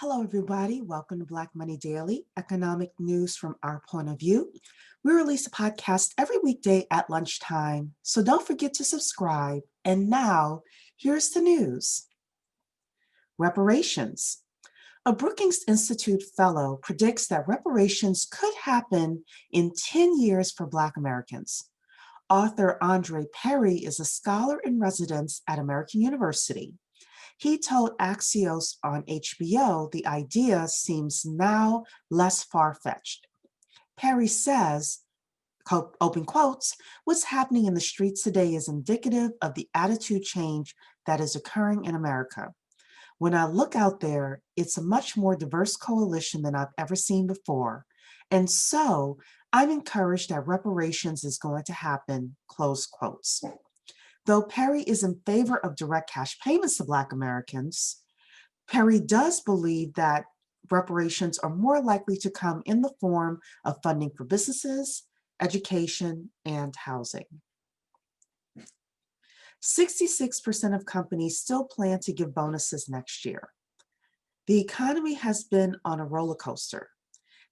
Hello, everybody. Welcome to Black Money Daily, economic news from our point of view. We release a podcast every weekday at lunchtime, so don't forget to subscribe. And now, here's the news. Reparations. A Brookings Institute fellow predicts that reparations could happen in 10 years for Black Americans. Author Andre Perry is a scholar in residence at American University. He told Axios on HBO the idea seems now less far-fetched. Perry says, open quotes, what's happening in the streets today is indicative of the attitude change that is occurring in America. When I look out there, it's a much more diverse coalition than I've ever seen before. And so I'm encouraged that reparations is going to happen, close quotes. Though Perry is in favor of direct cash payments to Black Americans, Perry does believe that reparations are more likely to come in the form of funding for businesses, education, and housing. 66% of companies still plan to give bonuses next year. The economy has been on a roller coaster.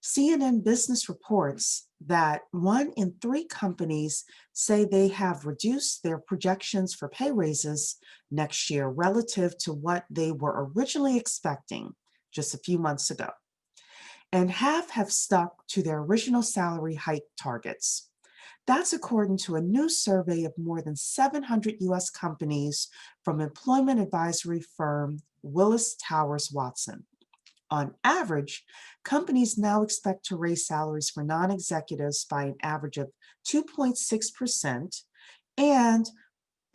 CNN Business reports that 1 in 3 companies say they have reduced their projections for pay raises next year relative to what they were originally expecting just a few months ago. And half have stuck to their original salary hike targets. That's according to a new survey of more than 700 US companies from employment advisory firm Willis Towers Watson. On average, companies now expect to raise salaries for non-executives by an average of 2.6% and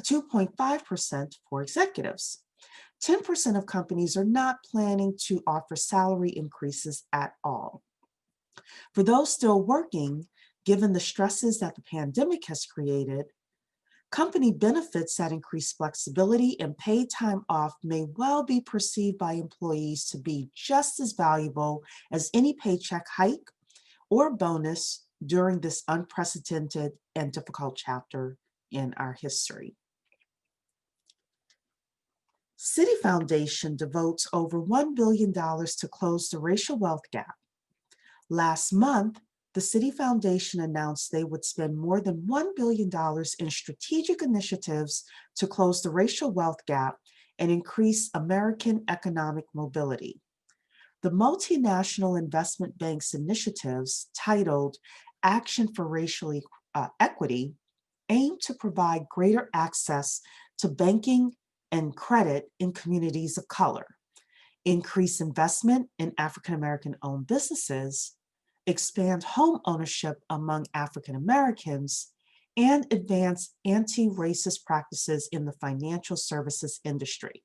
2.5% for executives. 10% of companies are not planning to offer salary increases at all. For those still working, given the stresses that the pandemic has created, company benefits that increase flexibility and paid time off may well be perceived by employees to be just as valuable as any paycheck hike or bonus during this unprecedented and difficult chapter in our history. Citi Foundation devotes over $1 billion to close the racial wealth gap. Last month, the Citi Foundation announced they would spend more than $1 billion in strategic initiatives to close the racial wealth gap and increase American economic mobility. The multinational investment bank's initiatives, titled Action for Racial Equity, aim to provide greater access to banking and credit in communities of color, increase investment in African-American-owned businesses, expand home ownership among African Americans, and advance anti-racist practices in the financial services industry.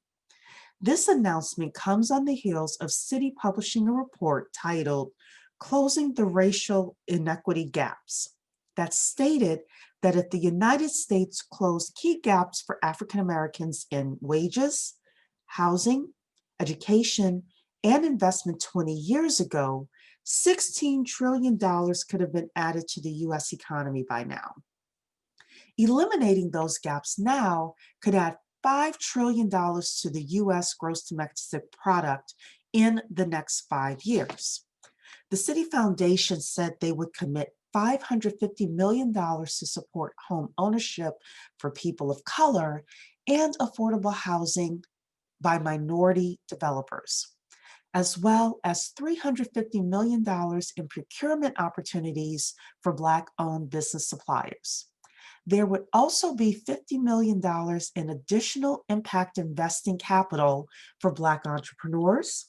This announcement comes on the heels of Citi publishing a report titled Closing the Racial Inequity Gaps that stated that if the United States closed key gaps for African Americans in wages, housing, education, and investment 20 years ago, $16 trillion could have been added to the US economy by now. Eliminating those gaps now could add $5 trillion to the US gross domestic product in the next 5 years. The Citi Foundation said they would commit $550 million to support home ownership for people of color and affordable housing by minority developers, as well as $350 million in procurement opportunities for Black-owned business suppliers. There would also be $50 million in additional impact investing capital for Black entrepreneurs,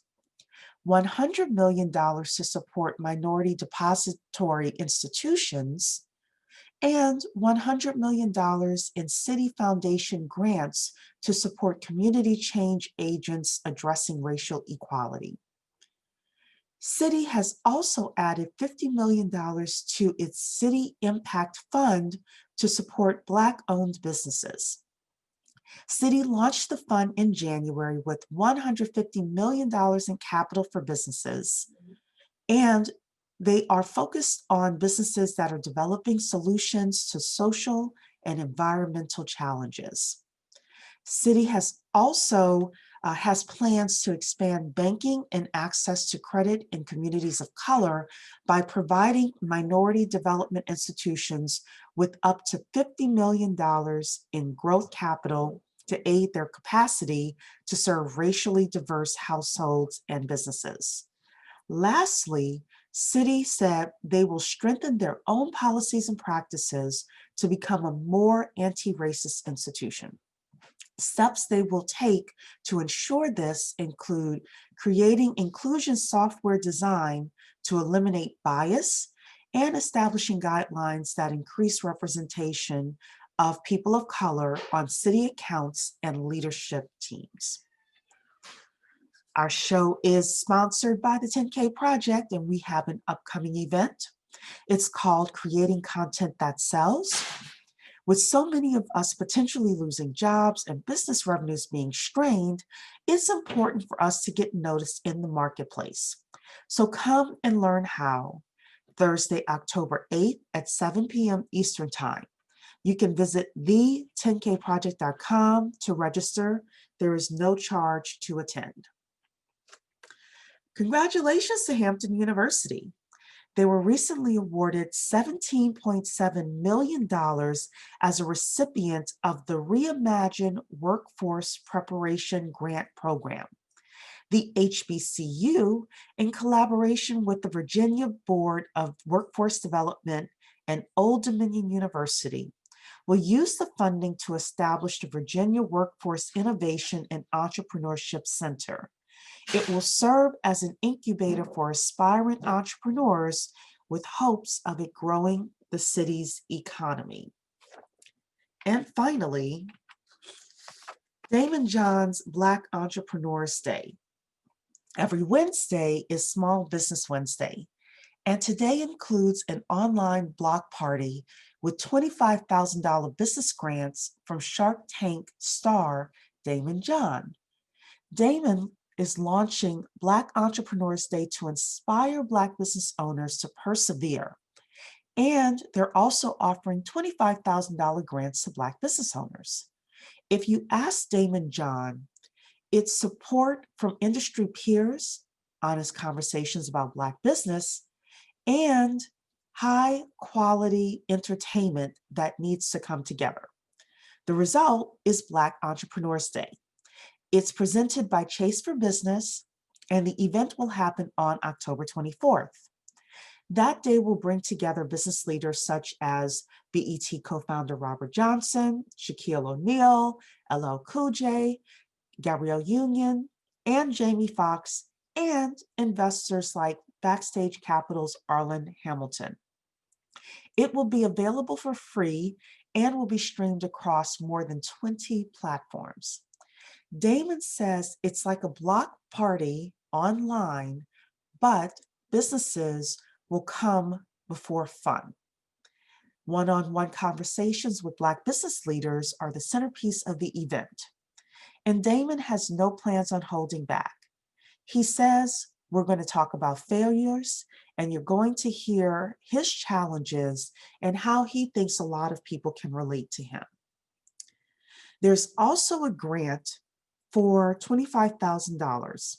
$100 million to support minority depository institutions, and $100 million in Citi Foundation grants to support community change agents addressing racial equality. Citi has also added $50 million to its Citi Impact Fund to support Black-owned businesses. Citi launched the fund in January with $150 million in capital for businesses, and they are focused on businesses that are developing solutions to social and environmental challenges. Citi has also has plans to expand banking and access to credit in communities of color by providing minority development institutions with up to $50 million in growth capital to aid their capacity to serve racially diverse households and businesses. Lastly, Citi said they will strengthen their own policies and practices to become a more anti-racist institution. Steps they will take to ensure this include creating inclusion software design to eliminate bias and establishing guidelines that increase representation of people of color on city accounts and leadership teams. Our show is sponsored by the 10K Project, and we have an upcoming event. It's called Creating Content That Sells. With so many of us potentially losing jobs and business revenues being strained, it's important for us to get noticed in the marketplace. So come and learn how. Thursday, October 8th at 7 p.m. Eastern Time. You can visit the10kproject.com to register. There is no charge to attend. Congratulations to Hampton University. They were recently awarded $17.7 million as a recipient of the Reimagine Workforce Preparation Grant Program. The HBCU, in collaboration with the Virginia Board of Workforce Development and Old Dominion University, will use the funding to establish the Virginia Workforce Innovation and Entrepreneurship Center. It will serve as an incubator for aspiring entrepreneurs with hopes of it growing the city's economy. And finally, Daymond John's Black Entrepreneurs Day. Every Wednesday is Small Business Wednesday, and today includes an online block party with $25,000 business grants from Shark Tank star Daymond John. Daymond is launching Black Entrepreneurs Day to inspire Black business owners to persevere. And they're also offering $25,000 grants to Black business owners. If you ask Daymond John, it's support from industry peers, honest conversations about Black business, and high quality entertainment that needs to come together. The result is Black Entrepreneurs Day. It's presented by Chase for Business, and the event will happen on October 24th. That day will bring together business leaders such as BET co-founder Robert Johnson, Shaquille O'Neal, LL Cool J, Gabrielle Union, and Jamie Foxx, and investors like Backstage Capital's Arlen Hamilton. It will be available for free and will be streamed across more than 20 platforms. Daymond says it's like a block party online, but businesses will come before fun. One-on-one conversations with Black business leaders are the centerpiece of the event. And Daymond has no plans on holding back. He says, we're going to talk about failures, and you're going to hear his challenges and how he thinks a lot of people can relate to him. There's also a grant for $25,000.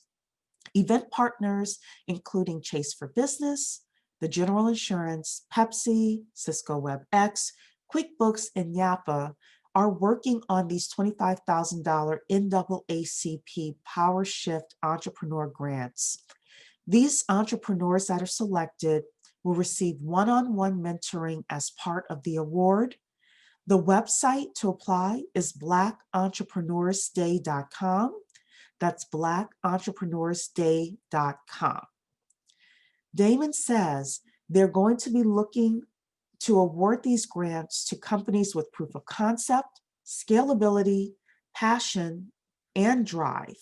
Event partners, including Chase for Business, the General Insurance, Pepsi, Cisco WebEx, QuickBooks, and Yapa, are working on these $25,000 NAACP PowerShift Entrepreneur Grants. These entrepreneurs that are selected will receive one-on-one mentoring as part of the award. The website to apply is blackentrepreneursday.com. That's blackentrepreneursday.com. Daymond says they're going to be looking to award these grants to companies with proof of concept, scalability, passion, and drive.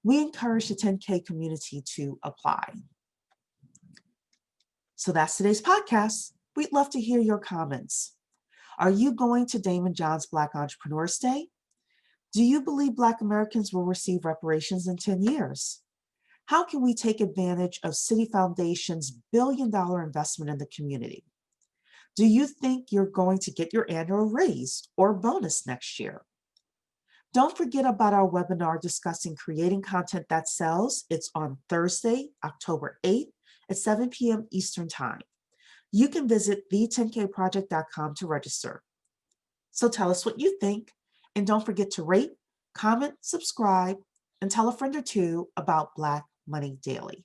We encourage the 10K community to apply. So that's today's podcast. We'd love to hear your comments. Are you going to Daymond John's Black Entrepreneurs Day? Do you believe Black Americans will receive reparations in 10 years? How can we take advantage of Citi Foundation's billion-dollar investment in the community? Do you think you're going to get your annual raise or bonus next year? Don't forget about our webinar discussing creating content that sells. It's on Thursday, October 8th at 7 p.m. Eastern Time. You can visit the10kproject.com to register. So tell us what you think, and don't forget to rate, comment, subscribe, and tell a friend or two about Black Money Daily.